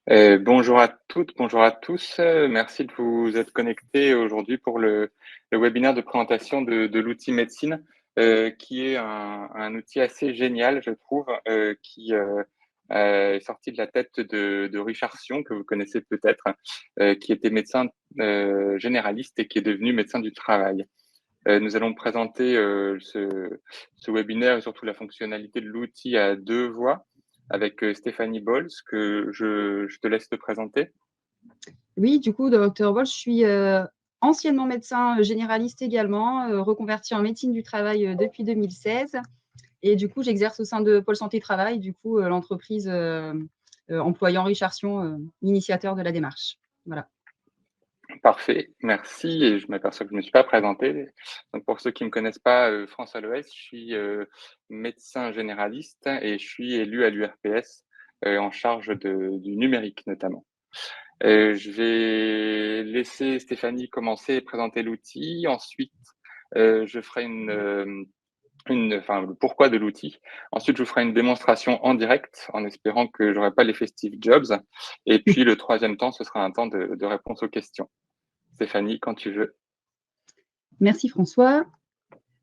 Bonjour à toutes, bonjour à tous. Merci de vous être connectés aujourd'hui pour le webinaire de présentation de l'outil médecine, qui est un outil assez génial, je trouve, qui est sorti de la tête de Richard Sion, que vous connaissez peut-être, qui était médecin généraliste et qui est devenu médecin du travail. Nous allons présenter ce webinaire et surtout la fonctionnalité de l'outil à deux voix avec Stéphanie Bols, que je te laisse te présenter. Oui, du coup, docteur Boll, je suis anciennement médecin généraliste également, reconvertie en médecine du travail depuis 2016. Et du coup, j'exerce au sein de Pôle Santé Travail, du coup, l'entreprise employant Richard Sion, initiateur de la démarche. Voilà. Parfait, merci. Et je m'aperçois que je ne me suis pas présenté. Donc, pour ceux qui ne me connaissent pas, François Loès, je suis médecin généraliste et je suis élu à l'URPS en charge du numérique notamment. Je vais laisser Stéphanie commencer et présenter l'outil. Ensuite, je ferai le pourquoi de l'outil. Ensuite, je vous ferai une démonstration en direct en espérant que j'aurai pas les Steve Jobs. Et puis, le troisième temps, ce sera un temps de réponse aux questions. Stéphanie, quand tu veux. Merci François.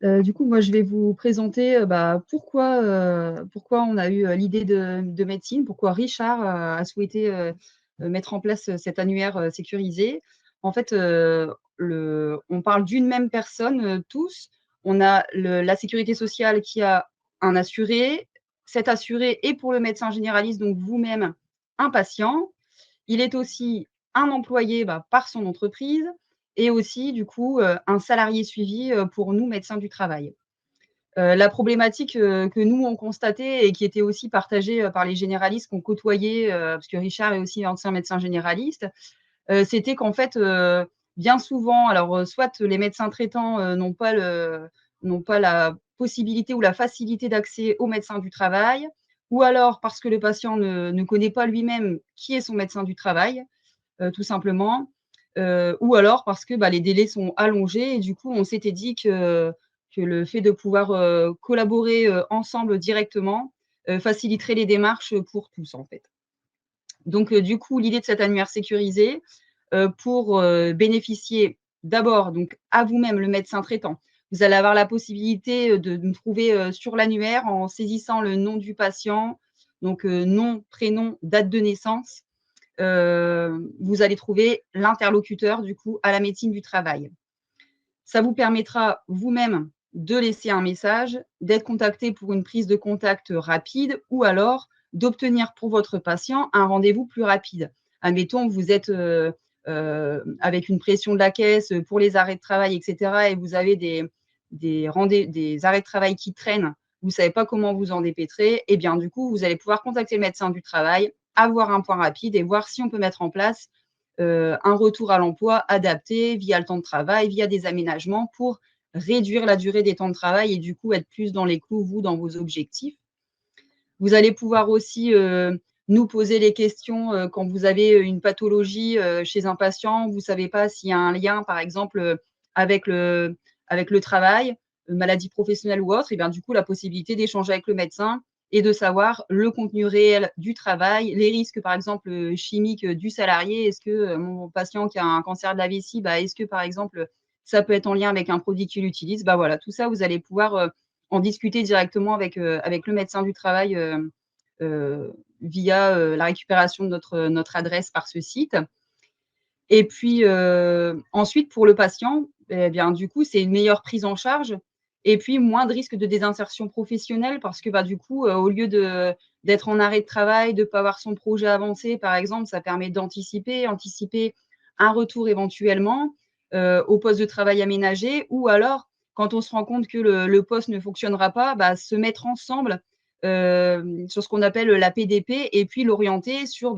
Du coup, moi, je vais vous présenter pourquoi on a eu l'idée de médecine, pourquoi Richard a souhaité mettre en place cet annuaire sécurisé. En fait, on parle d'une même personne, tous. On a la sécurité sociale qui a un assuré. Cet assuré est pour le médecin généraliste, donc vous-même, un patient. Il est aussi un employé par son entreprise et aussi, du coup, un salarié suivi pour nous, médecins du travail. La problématique que nous, on constatait et qui était aussi partagée par les généralistes qu'on côtoyait, parce que Richard est aussi ancien médecin généraliste, c'était qu'en fait, bien souvent, alors soit les médecins traitants n'ont pas la possibilité ou la facilité d'accès au médecin du travail, ou alors parce que le patient ne connaît pas lui-même qui est son médecin du travail, tout simplement, ou alors parce que les délais sont allongés et du coup, on s'était dit que le fait de pouvoir collaborer ensemble directement faciliterait les démarches pour tous, en fait. Donc, du coup, l'idée de cet annuaire sécurisé pour bénéficier d'abord donc à vous-même, le médecin traitant. Vous allez avoir la possibilité de me trouver sur l'annuaire en saisissant le nom du patient, donc nom, prénom, date de naissance. Vous allez trouver l'interlocuteur du coup à la médecine du travail. Ça vous permettra vous-même de laisser un message, d'être contacté pour une prise de contact rapide ou alors d'obtenir pour votre patient un rendez-vous plus rapide. Admettons, vous êtes avec une pression de la caisse pour les arrêts de travail, etc. et vous avez des arrêts de travail qui traînent, vous ne savez pas comment vous en dépêtrer, et bien du coup, vous allez pouvoir contacter le médecin du travail, avoir un point rapide et voir si on peut mettre en place un retour à l'emploi adapté via le temps de travail, via des aménagements pour réduire la durée des temps de travail et du coup être plus dans les clous, vous, dans vos objectifs. Vous allez pouvoir aussi nous poser les questions quand vous avez une pathologie chez un patient, vous ne savez pas s'il y a un lien, par exemple, avec le travail, maladie professionnelle ou autre, et bien du coup, la possibilité d'échanger avec le médecin et de savoir le contenu réel du travail, les risques, par exemple, chimiques du salarié. Est-ce que mon patient qui a un cancer de la vessie, est-ce que, par exemple, ça peut être en lien avec un produit qu'il utilise? Voilà, tout ça, vous allez pouvoir en discuter directement avec le médecin du travail via la récupération de notre adresse par ce site. Et puis ensuite, pour le patient, eh bien, du coup, c'est une meilleure prise en charge et puis moins de risque de désinsertion professionnelle parce que du coup, au lieu d'être en arrêt de travail, de ne pas avoir son projet avancé, par exemple, ça permet anticiper un retour éventuellement au poste de travail aménagé ou alors, quand on se rend compte que le poste ne fonctionnera pas, se mettre ensemble sur ce qu'on appelle la PDP et puis l'orienter sur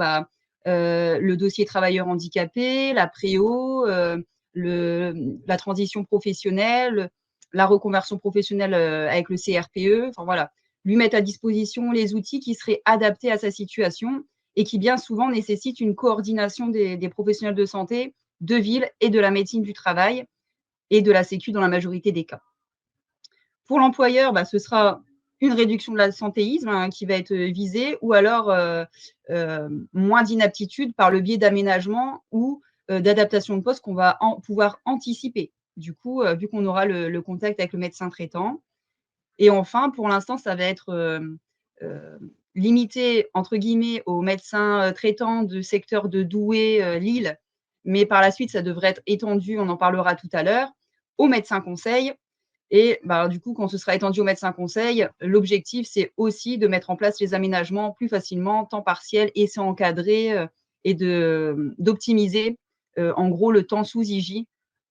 le dossier travailleur handicapé, la préo, la transition professionnelle, la reconversion professionnelle avec le CRPE. Enfin voilà, lui mettre à disposition les outils qui seraient adaptés à sa situation et qui bien souvent nécessitent une coordination des professionnels de santé, de ville et de la médecine du travail et de la Sécu dans la majorité des cas. Pour l'employeur, ce sera une réduction de l'absentéisme qui va être visée, ou alors moins d'inaptitude par le biais d'aménagement ou d'adaptation de poste qu'on va pouvoir anticiper. Du coup, vu qu'on aura le contact avec le médecin traitant. Et enfin, pour l'instant, ça va être limité, entre guillemets, aux médecins traitants du secteur de Douai, Lille, mais par la suite, ça devrait être étendu, on en parlera tout à l'heure, aux médecins conseils. Et bah, du coup, quand ce sera étendu aux médecins conseils, l'objectif, c'est aussi de mettre en place les aménagements plus facilement, temps partiel, essai encadré, et d'optimiser, en gros, le temps sous IJ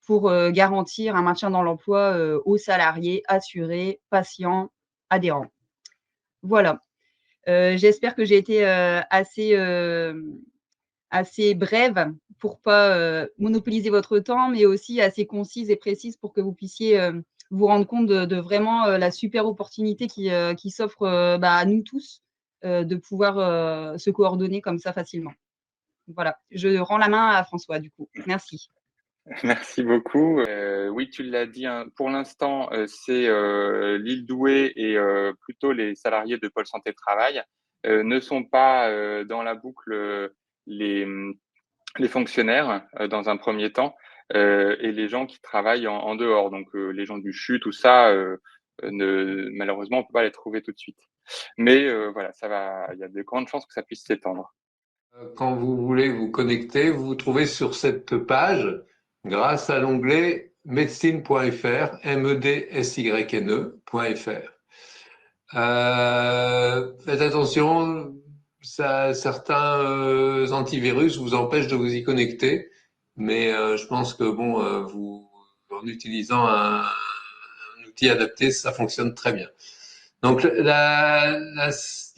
pour garantir un maintien dans l'emploi aux salariés assurés, patients, adhérents. Voilà. J'espère que j'ai été assez brève pour pas monopoliser votre temps, mais aussi assez concise et précise pour que vous puissiez vous rendre compte de vraiment la super opportunité qui s'offre à nous tous de pouvoir se coordonner comme ça facilement. Voilà, je rends la main à François du coup. Merci. Merci beaucoup. Oui, tu l'as dit, hein, pour l'instant, c'est l'île Douai et plutôt les salariés de Pôle Santé Travail ne sont pas dans la boucle les, les fonctionnaires dans un premier temps et les gens qui travaillent en dehors. Donc les gens du CHU, tout ça, malheureusement, on ne peut pas les trouver tout de suite. Mais voilà, ça va. Il y a de grandes chances que ça puisse s'étendre. Quand vous voulez vous connecter, vous vous trouvez sur cette page grâce à l'onglet médecine.fr, medsyne.fr. Faites attention, certains antivirus vous empêchent de vous y connecter, mais je pense que bon, en utilisant un outil adapté, ça fonctionne très bien. Donc, il y a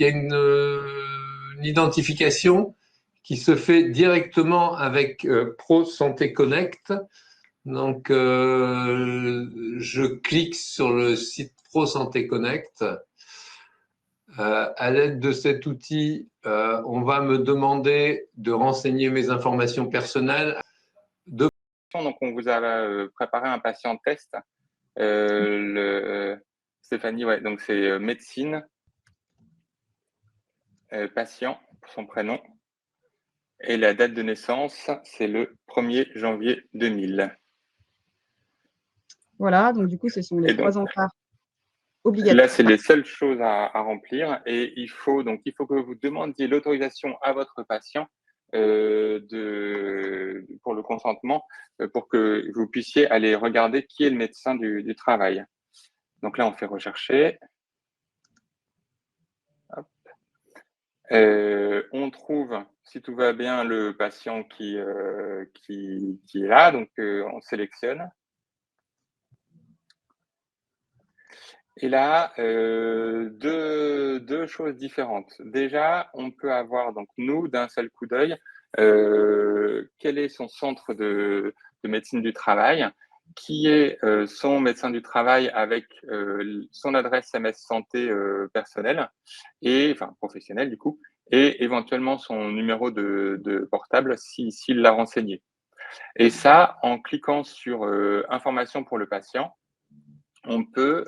une identification qui se fait directement avec Pro Santé Connect. Donc, je clique sur le site Pro Santé Connect. À l'aide de cet outil, on va me demander de renseigner mes informations personnelles. Donc, on vous a préparé un patient test. Stéphanie, ouais, donc c'est médecine, patient pour son prénom. Et la date de naissance, c'est le 1er janvier 2000. Voilà, donc du coup, ce sont les Et donc, 3 encarts là, obligatoires. c'est les seules choses à remplir et il faut que vous demandiez l'autorisation à votre patient pour le consentement, pour que vous puissiez aller regarder qui est le médecin du travail. Donc là, on fait rechercher. Hop. On trouve, si tout va bien, le patient qui est là. Donc, on sélectionne. Et là, deux choses différentes. Déjà, on peut avoir, donc nous, d'un seul coup d'œil, quel est son centre de médecine du travail, qui est son médecin du travail avec son adresse MS Santé personnelle, enfin professionnelle du coup, et éventuellement son numéro de portable s'il l'a renseigné. Et ça, en cliquant sur Informations pour le patient, on peut,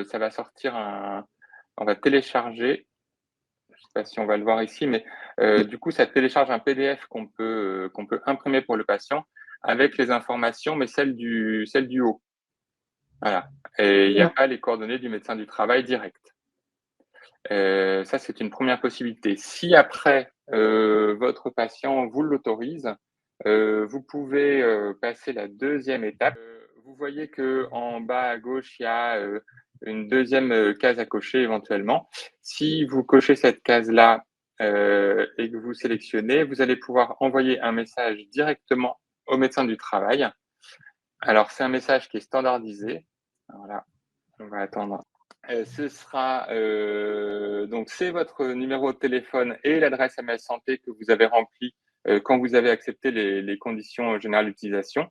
ça va sortir on va télécharger, je ne sais pas si on va le voir ici, mais du coup, ça télécharge un PDF qu'on peut imprimer pour le patient avec les informations, mais celles du haut. Voilà. Et il n'y a pas les coordonnées du médecin du travail direct. Ça, c'est une première possibilité. Si après, votre patient vous l'autorise, vous pouvez passer la deuxième étape. Vous voyez qu'en bas à gauche, il y a une deuxième case à cocher éventuellement. Si vous cochez cette case-là et que vous sélectionnez, vous allez pouvoir envoyer un message directement au médecin du travail. Alors, c'est un message qui est standardisé. Voilà, on va attendre. Ce sera donc c'est votre numéro de téléphone et l'adresse MS Santé que vous avez rempli quand vous avez accepté les conditions générales d'utilisation.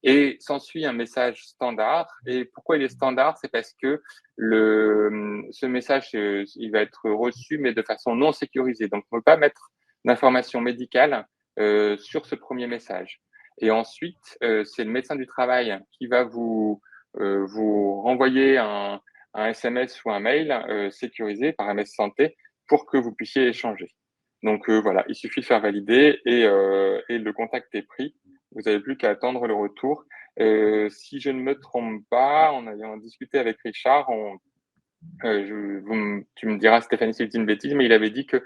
Et s'ensuit un message standard. Et pourquoi il est standard? C'est parce que ce message, il va être reçu, mais de façon non sécurisée. Donc, on ne peut pas mettre d'informations médicales sur ce premier message. Et ensuite, c'est le médecin du travail qui va vous renvoyer un SMS ou un mail sécurisé par MS Santé pour que vous puissiez échanger. Donc voilà, il suffit de faire valider et le contact est pris. Vous n'avez plus qu'à attendre le retour. Si je ne me trompe pas, en ayant discuté avec Richard, tu me diras, Stéphanie, si je dis une bêtise, mais il avait dit que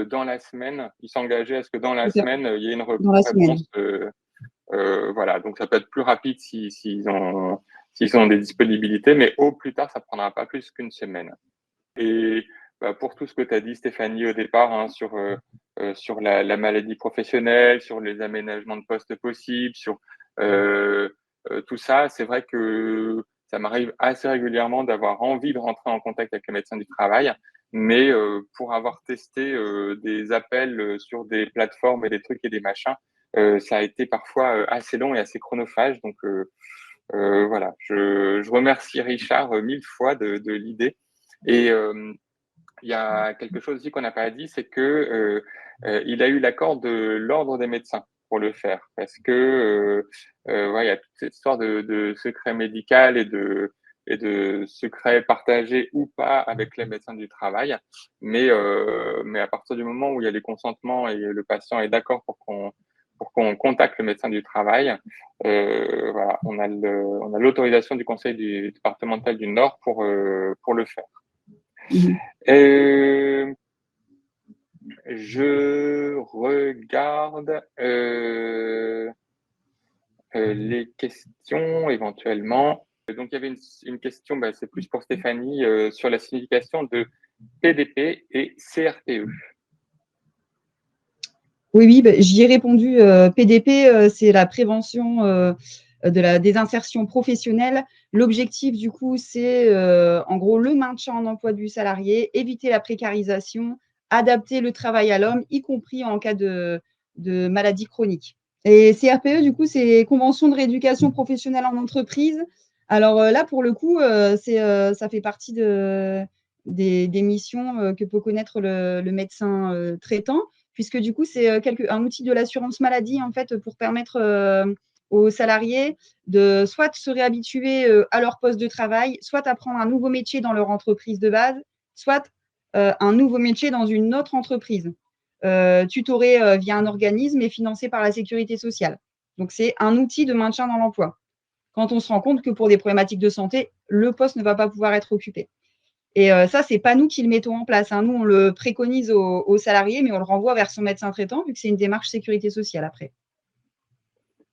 dans la semaine, il s'engageait à ce que dans la semaine, il y ait une Dans la semaine. réponse. Voilà, donc ça peut être plus rapide s'ils ont des disponibilités, mais au plus tard, ça ne prendra pas plus qu'une semaine. Et pour tout ce que tu as dit, Stéphanie, au départ, hein, sur la maladie professionnelle, sur les aménagements de postes possibles, sur tout ça, c'est vrai que ça m'arrive assez régulièrement d'avoir envie de rentrer en contact avec le médecin du travail, mais pour avoir testé des appels sur des plateformes et des trucs et des machins, ça a été parfois assez long et assez chronophage. Donc voilà, je remercie Richard 1000 fois de l'idée. Et il y a quelque chose aussi qu'on n'a pas dit, c'est que il a eu l'accord de l'ordre des médecins pour le faire, parce que ouais, il y a toute cette histoire de secret médical et de secret partagé ou pas avec les médecins du travail. Mais à partir du moment où il y a les consentements et le patient est d'accord pour qu'on contacte le médecin du travail, voilà, on a l'autorisation du conseil départemental du Nord pour le faire. Je regarde les questions éventuellement. Donc, il y avait une question, c'est plus pour Stéphanie, sur la signification de PDP et CRPE. Oui, j'y ai répondu. PDP, c'est la prévention de la désinsertion professionnelle. L'objectif, du coup, c'est en gros le maintien en emploi du salarié, éviter la précarisation, adapter le travail à l'homme, y compris en cas de maladie chronique. Et CRPE, du coup, c'est Convention de rééducation professionnelle en entreprise. Alors là, pour le coup, ça fait partie des missions que peut connaître le médecin traitant, puisque du coup, c'est un outil de l'assurance maladie, en fait, pour permettre aux salariés de soit se réhabituer à leur poste de travail, soit apprendre un nouveau métier dans leur entreprise de base, soit un nouveau métier dans une autre entreprise, tutoré via un organisme et financé par la sécurité sociale. Donc, c'est un outil de maintien dans l'emploi. Quand on se rend compte que pour des problématiques de santé, le poste ne va pas pouvoir être occupé. Et ça, ce n'est pas nous qui le mettons en place, hein. Nous, on le préconise aux salariés, mais on le renvoie vers son médecin traitant, vu que c'est une démarche sécurité sociale après.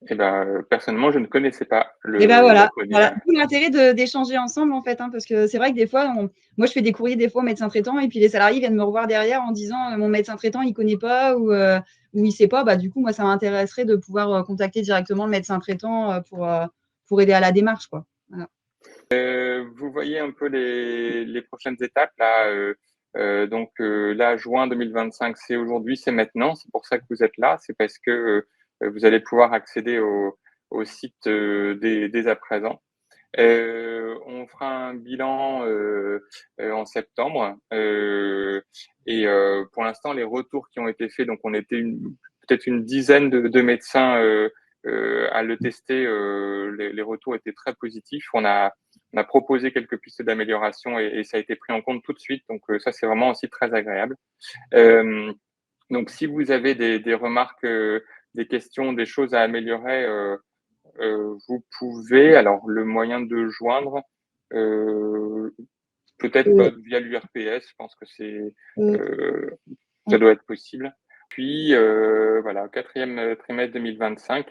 Eh ben, personnellement, je ne connaissais pas Et ben voilà, l'acronyme. tout l'intérêt d'échanger ensemble, en fait, hein, parce que c'est vrai que des fois, moi, je fais des courriers des fois au médecin traitant, et puis les salariés viennent me revoir derrière en disant mon médecin traitant, il ne connaît pas ou il ne sait pas. Bah, du coup, moi, ça m'intéresserait de pouvoir contacter directement le médecin traitant pour aider à la démarche, quoi. Voilà. Vous voyez un peu les prochaines étapes là. Donc là, juin 2025, c'est aujourd'hui, c'est maintenant. C'est pour ça que vous êtes là. C'est parce que vous allez pouvoir accéder au site dès à présent. On fera un bilan en septembre. Et pour l'instant, les retours qui ont été faits, donc on était peut-être une dizaine de médecins à le tester. Les retours étaient très positifs. On a proposé quelques pistes d'amélioration et ça a été pris en compte tout de suite. Donc ça, c'est vraiment aussi très agréable. Donc si vous avez des remarques, des questions, des choses à améliorer, vous pouvez, alors le moyen de joindre, peut-être via l'URPS, je pense que ça doit être possible. Puis voilà, 4e trimestre 2025,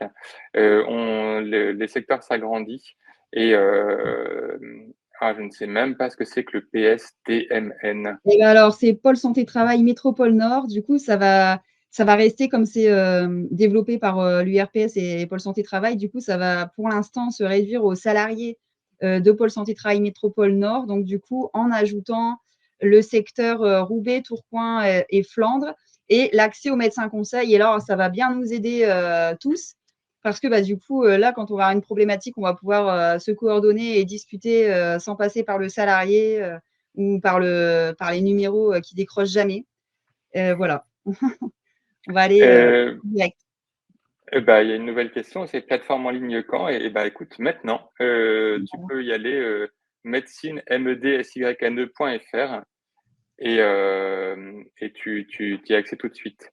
les secteurs s'agrandissent et je ne sais même pas ce que c'est que le PSTMN. Et alors, c'est Pôle Santé Travail Métropole Nord. Du coup, ça va rester comme c'est développé par l'URPS et Pôle Santé Travail. Du coup, ça va pour l'instant se réduire aux salariés de Pôle Santé Travail Métropole Nord. Donc, du coup, en ajoutant le secteur Roubaix, Tourcoing et Flandre et l'accès aux médecins conseils. Et là, ça va bien nous aider tous. Parce que du coup, là, quand on va avoir une problématique, on va pouvoir se coordonner et discuter sans passer par le salarié ou par les numéros qui décrochent jamais. Voilà. On va aller direct. Il y a une nouvelle question, c'est plateforme en ligne quand? Écoute, maintenant, tu peux y aller médecine, medsyn.fr et tu y as accès tout de suite.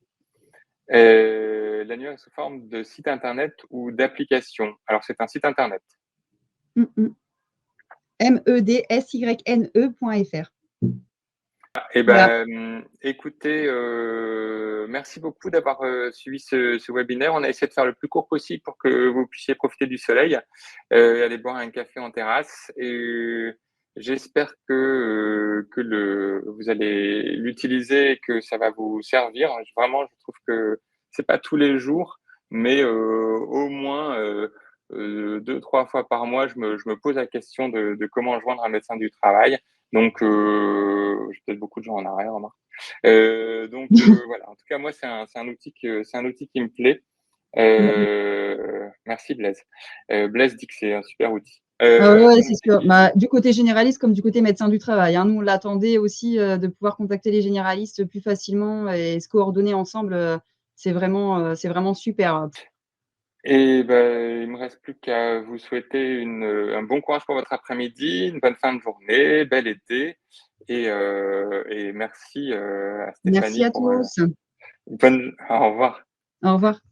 L'annuaire est sous forme de site internet ou d'application. Alors, c'est un site internet. medsyne.fr. Eh Voilà. ben, écoutez, merci beaucoup d'avoir suivi ce webinaire. On a essayé de faire le plus court possible pour que vous puissiez profiter du soleil, aller boire un café en terrasse. Et j'espère que vous allez l'utiliser et que ça va vous servir. Vraiment, je trouve que c'est pas tous les jours, mais au moins 2-3 fois par mois, je me pose la question de comment joindre un médecin du travail. Donc, j'ai peut-être beaucoup de gens en arrière, remarque. Donc, voilà. En tout cas, moi, c'est un outil qui me plaît. Merci Blaise. Blaise dit que c'est un super outil. Ouais, c'est sûr. Bah, du côté généraliste comme du côté médecin du travail, hein. Nous, on l'attendait aussi de pouvoir contacter les généralistes plus facilement et se coordonner ensemble. C'est vraiment super. Et ben, il me reste plus qu'à vous souhaiter un bon courage pour votre après-midi, une bonne fin de journée, bel été, et merci à Merci Stéphanie à pour tous. au revoir. Au revoir.